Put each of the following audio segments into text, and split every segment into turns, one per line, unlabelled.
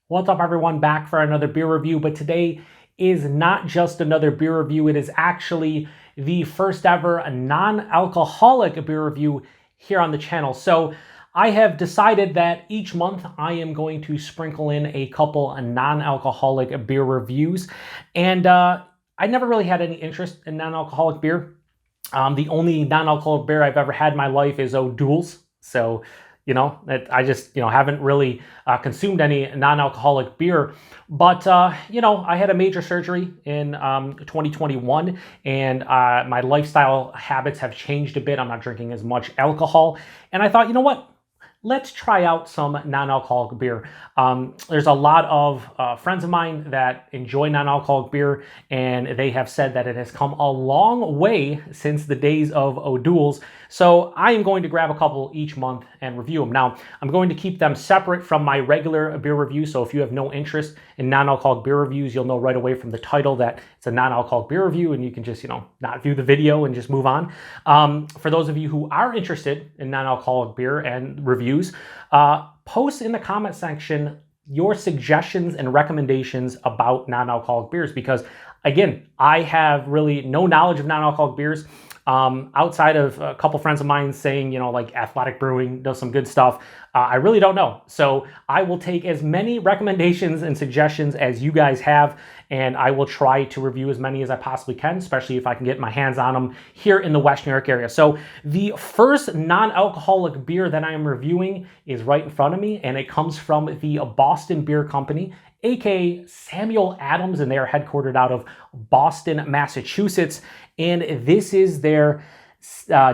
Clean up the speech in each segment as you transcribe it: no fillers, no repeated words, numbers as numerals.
What's up, everyone? Back for another beer review, but today is not just another beer review. It is actually the first ever non-alcoholic beer review here on the channel. So I have decided that each month I am going to sprinkle in a couple non-alcoholic beer reviews. And I never really had any interest in non-alcoholic beer. The only non-alcoholic beer I've ever had in my life is O'Doul's. So I just, haven't really consumed any non-alcoholic beer. But, I had a major surgery in 2021, and my lifestyle habits have changed a bit. I'm not drinking as much alcohol. And I thought, you know what? Let's try out some non-alcoholic beer. There's a lot of friends of mine that enjoy non-alcoholic beer, and they have said that it has come a long way since the days of O'Doul's. So I am going to grab a couple each month and review them. Now, I'm going to keep them separate from my regular beer review. So if you have no interest in non-alcoholic beer reviews, you'll know right away from the title that it's a non-alcoholic beer review, and you can just, not view the video and just move on. For those of you who are interested in non-alcoholic beer and reviews, post in the comment section your suggestions and recommendations about non-alcoholic beers, because again, I have really no knowledge of non-alcoholic beers. Outside of a couple friends of mine saying, like Athletic Brewing does some good stuff, I really don't know. So I will take as many recommendations and suggestions as you guys have, and I will try to review as many as I possibly can, especially if I can get my hands on them here in the West New York area. So the first non-alcoholic beer that I am reviewing is right in front of me, and it comes from the Boston Beer Company, aka Samuel Adams, and they are headquartered out of Boston, Massachusetts. And this is their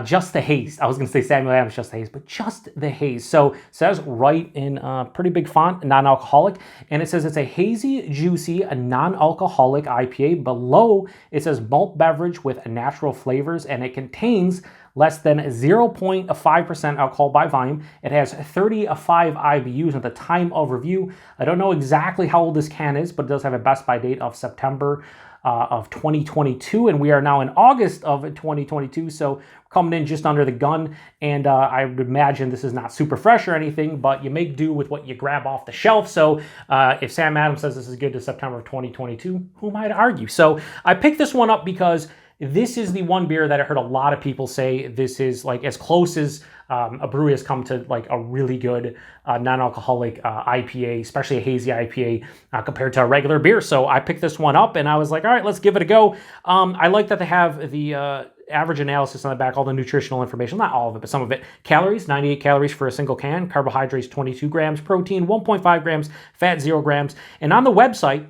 Just the Haze. I was going to say Samuel Adams Just the Haze, but Just the Haze. So it says right in pretty big font, non-alcoholic, and it says it's a hazy, juicy, a non-alcoholic IPA. Below it says malt beverage with natural flavors, and it contains less than 0.5% alcohol by volume. It has 35 IBUs at the time of review. I don't know exactly how old this can is, but it does have a best by date of September of 2022, and we are now in August of 2022, so coming in just under the gun. And I would imagine this is not super fresh or anything, but you make do with what you grab off the shelf. So if Sam Adams says this is good to September of 2022, who am I to argue? So I picked this one up because this is the one beer that I heard a lot of people say this is like as close as a brewery has come to like a really good non-alcoholic IPA, especially a hazy IPA compared to a regular beer. So I picked this one up and I was like, all right, let's give it a go. I like that they have the average analysis on the back, all the nutritional information, not all of it, but some of it. Calories, 98 calories for a single can. Carbohydrates, 22 grams. Protein, 1.5 grams. Fat, 0 grams. And on the website,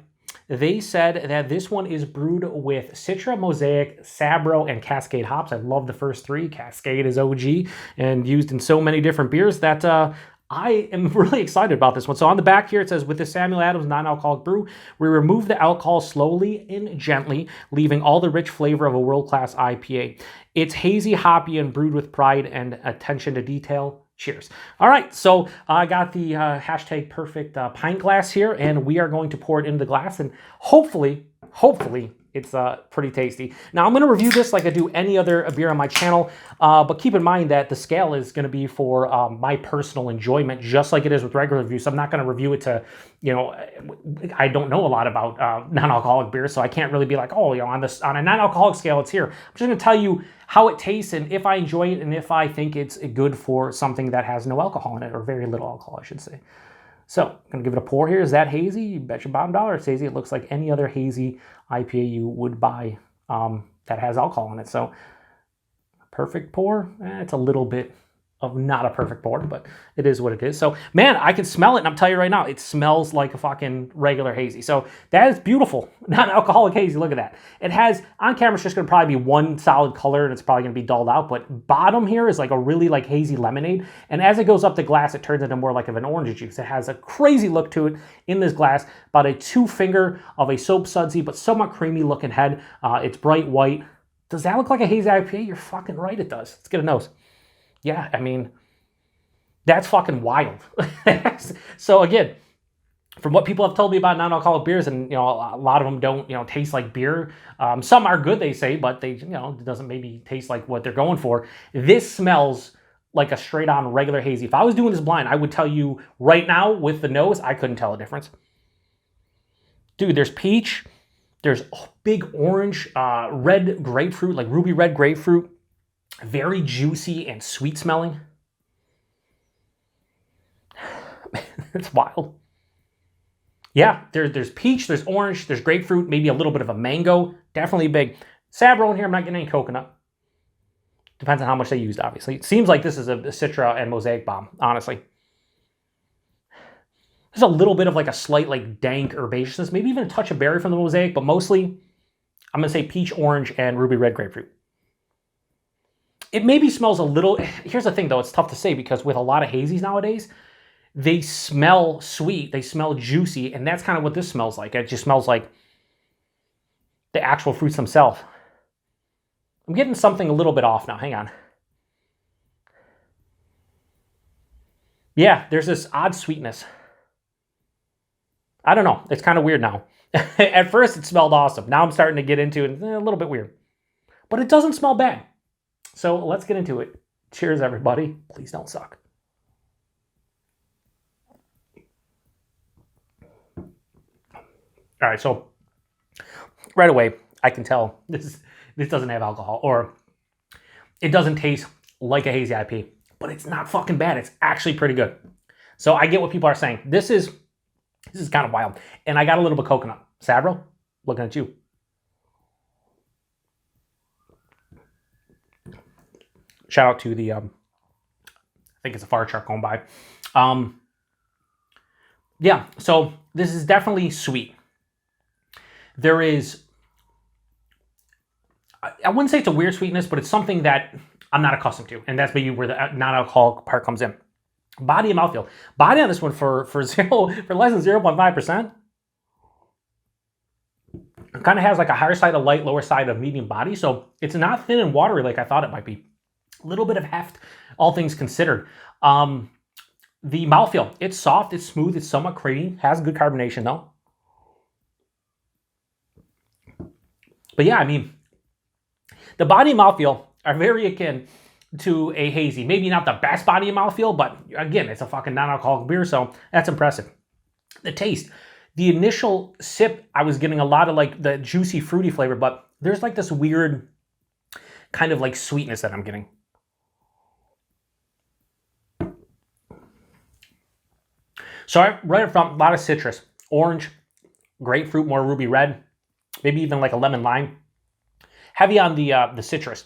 they said that this one is brewed with Citra, Mosaic, Sabro, and Cascade hops. I love the first three. Cascade is OG and used in so many different beers that I am really excited about this one. So on the back here, it says, with the Samuel Adams non-alcoholic brew, we remove the alcohol slowly and gently, leaving all the rich flavor of a world-class IPA. It's hazy, hoppy, and brewed with pride and attention to detail. Cheers. All right, so I got the hashtag perfect pint glass here, and we are going to pour it into the glass, and hopefully it's pretty tasty. Now, I'm going to review this like I do any other beer on my channel, but keep in mind that the scale is going to be for my personal enjoyment, just like it is with regular reviews. So I'm not going to review it to, I don't know a lot about non-alcoholic beer, so I can't really be like, oh, on a non-alcoholic scale, it's here. I'm just going to tell you how it tastes and if I enjoy it and if I think it's good for something that has no alcohol in it, or very little alcohol, I should say. So I'm going to give it a pour here. Is that hazy? You bet your bottom dollar it's hazy. It looks like any other hazy IPA you would buy that has alcohol in it. So perfect pour. It's a little bit of not a perfect pour, but it is what it is. So, man, I can smell it, and I'm telling you right now, it smells like a fucking regular hazy. So that is beautiful. Non-alcoholic hazy, look at that. It has, on camera, it's just gonna probably be one solid color, and it's probably gonna be dulled out, but bottom here is like a really like hazy lemonade, and as it goes up the glass, it turns into more like of an orange juice. It has a crazy look to it in this glass, about a 2-finger of a soap sudsy, but somewhat creamy looking head. It's bright white. Does that look like a hazy IPA? You're fucking right, it does. Let's get a nose. Yeah, I mean, that's fucking wild. So again, from what people have told me about non-alcoholic beers, and a lot of them don't taste like beer. Some are good, they say, but they it doesn't maybe taste like what they're going for. This smells like a straight on regular hazy. If I was doing this blind, I would tell you right now with the nose, I couldn't tell a difference. Dude, there's peach. There's big orange, red grapefruit, like ruby red grapefruit. Very juicy and sweet smelling. It's wild. Yeah, there's peach, there's orange, there's grapefruit, maybe a little bit of a mango. Definitely big. Sabro in here, I'm not getting any coconut. Depends on how much they used, obviously. It seems like this is a Citra and Mosaic bomb, honestly. There's a little bit of like a slight like dank herbaceousness, maybe even a touch of berry from the Mosaic, but mostly I'm gonna say peach, orange, and ruby red grapefruit. It maybe smells a little, here's the thing though, it's tough to say because with a lot of hazies nowadays, they smell sweet, they smell juicy, and that's kind of what this smells like. It just smells like the actual fruits themselves. I'm getting something a little bit off now, hang on. Yeah, there's this odd sweetness. I don't know, it's kind of weird now. At first it smelled awesome. Now I'm starting to get into it, a little bit weird. But it doesn't smell bad. So let's get into it. Cheers, everybody. Please don't suck. All right, so right away, I can tell this doesn't have alcohol, or it doesn't taste like a hazy IPA, but it's not fucking bad. It's actually pretty good. So I get what people are saying. This is kind of wild. And I got a little bit of coconut. Sabro, looking at you. Shout out to the, I think it's a fire truck going by. Yeah, so this is definitely sweet. There is, I wouldn't say it's a weird sweetness, but it's something that I'm not accustomed to. And that's maybe where the non-alcoholic part comes in. Body and mouthfeel. Body on this one for less than 0.5%. It kind of has like a higher side of light, lower side of medium body. So it's not thin and watery like I thought it might be. A little bit of heft, all things considered. The mouthfeel, it's soft, it's smooth, it's somewhat creamy, has good carbonation though. But yeah, I mean, the body and mouthfeel are very akin to a hazy. Maybe not the best body and mouthfeel, but again, it's a fucking non-alcoholic beer, so that's impressive. The taste, the initial sip, I was getting a lot of like the juicy, fruity flavor, but there's like this weird kind of like sweetness that I'm getting. So right up front, a lot of citrus, orange, grapefruit, more ruby red, maybe even like a lemon lime. Heavy on the citrus.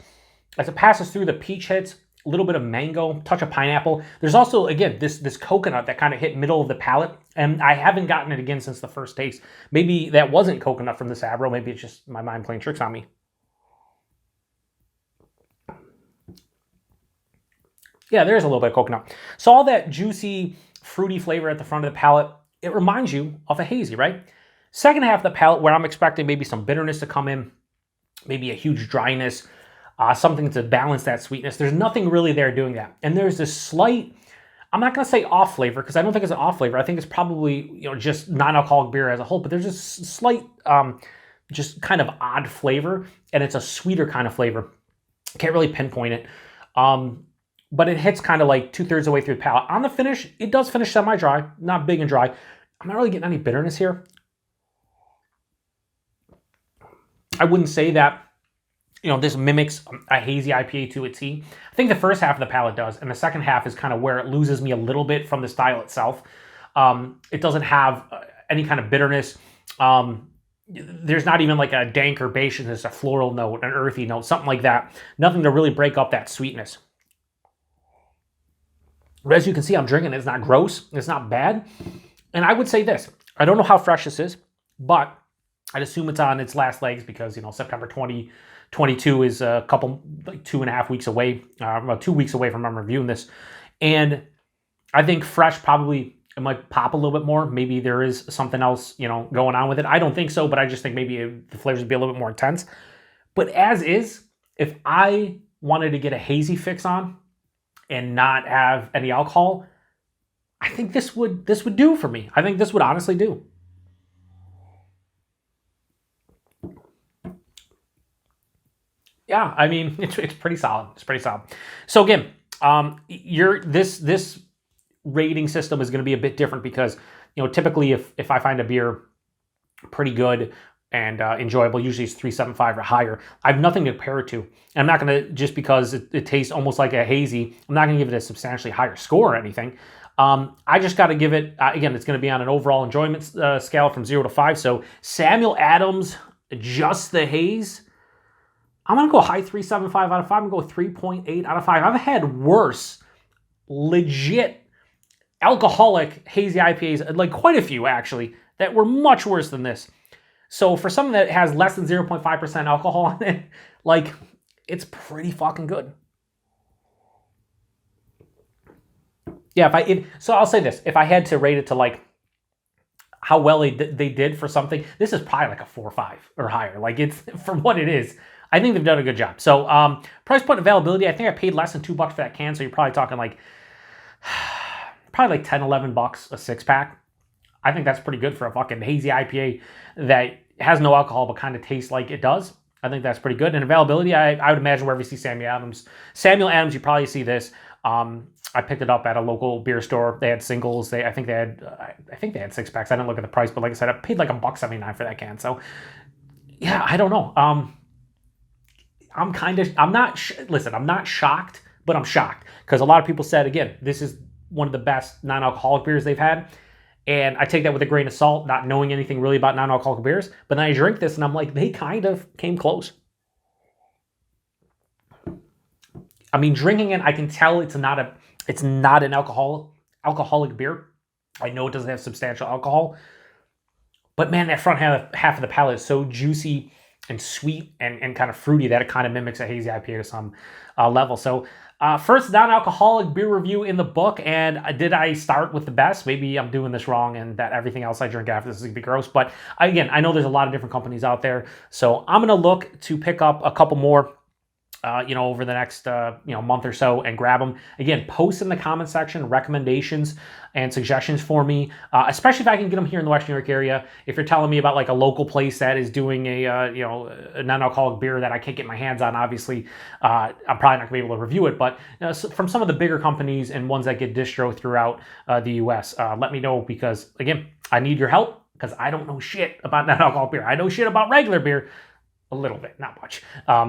As it passes through, the peach hits, a little bit of mango, touch of pineapple. There's also, again, this coconut that kind of hit middle of the palate, and I haven't gotten it again since the first taste. Maybe that wasn't coconut from the Sabro. Maybe it's just my mind playing tricks on me. Yeah, there's a little bit of coconut. So all that juicy, fruity flavor at the front of the palate, it reminds you of a hazy, right? Second half of the palate, where I'm expecting maybe some bitterness to come in, maybe a huge dryness, something to balance that sweetness. There's nothing really there doing that. And there's this slight, I'm not going to say off flavor, because I don't think it's an off flavor. I think it's probably, just non-alcoholic beer as a whole, but there's this slight, just kind of odd flavor, and it's a sweeter kind of flavor. Can't really pinpoint it. But it hits kind of like 2/3 of the way through the palate. On the finish, it does finish semi-dry, not big and dry. I'm not really getting any bitterness here. I wouldn't say that, this mimics a hazy IPA to a T. I think the first half of the palate does, and the second half is kind of where it loses me a little bit from the style itself. It doesn't have any kind of bitterness. There's not even like a dank herbaceousness, a floral note, an earthy note, something like that. Nothing to really break up that sweetness. But as you can see, I'm drinking it. It's not gross. It's not bad. And I would say this. I don't know how fresh this is, but I'd assume it's on its last legs because, September 2022 is a couple, like 2.5 weeks away, about 2 weeks away from I'm reviewing this. And I think fresh probably, it might pop a little bit more. Maybe there is something else, going on with it. I don't think so, but I just think maybe the flavors would be a little bit more intense. But as is, if I wanted to get a hazy fix on and not have any alcohol, I think this would do for me. I think this would honestly do. Yeah, I mean, it's pretty solid. It's pretty solid. So again, this rating system is going to be a bit different because, typically if I find a beer pretty good and enjoyable. Usually it's 3.75 or higher. I have nothing to compare it to. And I'm not going to, just because it tastes almost like a hazy, I'm not going to give it a substantially higher score or anything. I just got to give it, again, it's going to be on an overall enjoyment scale from 0 to 5. So Samuel Adams, just the haze, I'm going to go high 3.75 out of 5. I'm going to go 3.8 out of 5. I've had worse, legit, alcoholic hazy IPAs, like quite a few actually, that were much worse than this. So for something that has less than 0.5% alcohol in it, like, it's pretty fucking good. Yeah, so I'll say this. If I had to rate it to like how well they did for something, this is probably like a 4 or 5 or higher. Like, it's, for what it is, I think they've done a good job. So price point availability, I think I paid less than $2 for that can. So you're probably talking like, probably like 10, 11 bucks a 6-pack. I think that's pretty good for a fucking hazy IPA that has no alcohol but kind of tastes like it does. I think that's pretty good. And availability, I would imagine wherever you see Samuel Adams, you probably see this. I picked it up at a local beer store. They had singles. I think they had 6-packs. I didn't look at the price, but like I said, I paid like $1.79 for that can. So yeah, I don't know. I'm not shocked, but I'm shocked because a lot of people said, again, this is one of the best non-alcoholic beers they've had. And I take that with a grain of salt, not knowing anything really about non-alcoholic beers. But then I drink this and I'm like, they kind of came close. I mean, drinking it, I can tell it's not an alcoholic beer. I know it doesn't have substantial alcohol. But man, that front half of the palate is so juicy and sweet and kind of fruity that it kind of mimics a hazy IPA to some level. So first non-alcoholic beer review in the book, and did I start with the best? Maybe I'm doing this wrong and that everything else I drink after this is going to be gross. But again, I know there's a lot of different companies out there. So I'm going to look to pick up a couple more over the next, month or so and grab them. Again, post in the comment section recommendations and suggestions for me, especially if I can get them here in the Western New York area. If you're telling me about like a local place that is doing a non-alcoholic beer that I can't get my hands on, obviously, I'm probably not gonna be able to review it. But from some of the bigger companies and ones that get distro throughout the U.S., let me know, because again, I need your help because I don't know shit about non-alcoholic beer. I know shit about regular beer. A little bit, not much.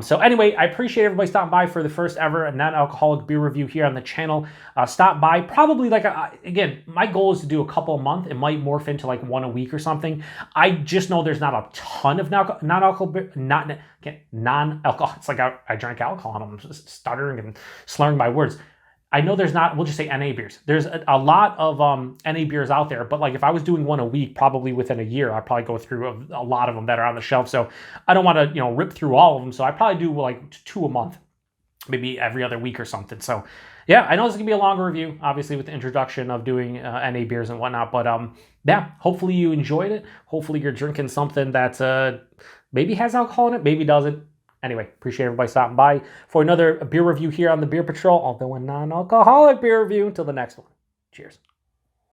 So anyway, I appreciate everybody stopping by for the first ever non-alcoholic beer review here on the channel. Stop by, probably like, again, my goal is to do a couple a month. It might morph into like one a week or something. I just know there's not a ton of non-alcohol beer, non-alcohol. It's like I drank alcohol and I'm just stuttering and slurring my words. I know there's not, we'll just say NA beers. There's a lot of NA beers out there, but like if I was doing one a week, probably within a year, I'd probably go through a lot of them that are on the shelf. So I don't want to, rip through all of them. So I probably do like 2 a month, maybe every other week or something. So yeah, I know this is gonna be a longer review, obviously with the introduction of doing NA beers and whatnot, but yeah, hopefully you enjoyed it. Hopefully you're drinking something that maybe has alcohol in it, maybe doesn't. Anyway, appreciate everybody stopping by for another beer review here on the Beer Patrol, although a non-alcoholic beer review. Until the next one. Cheers.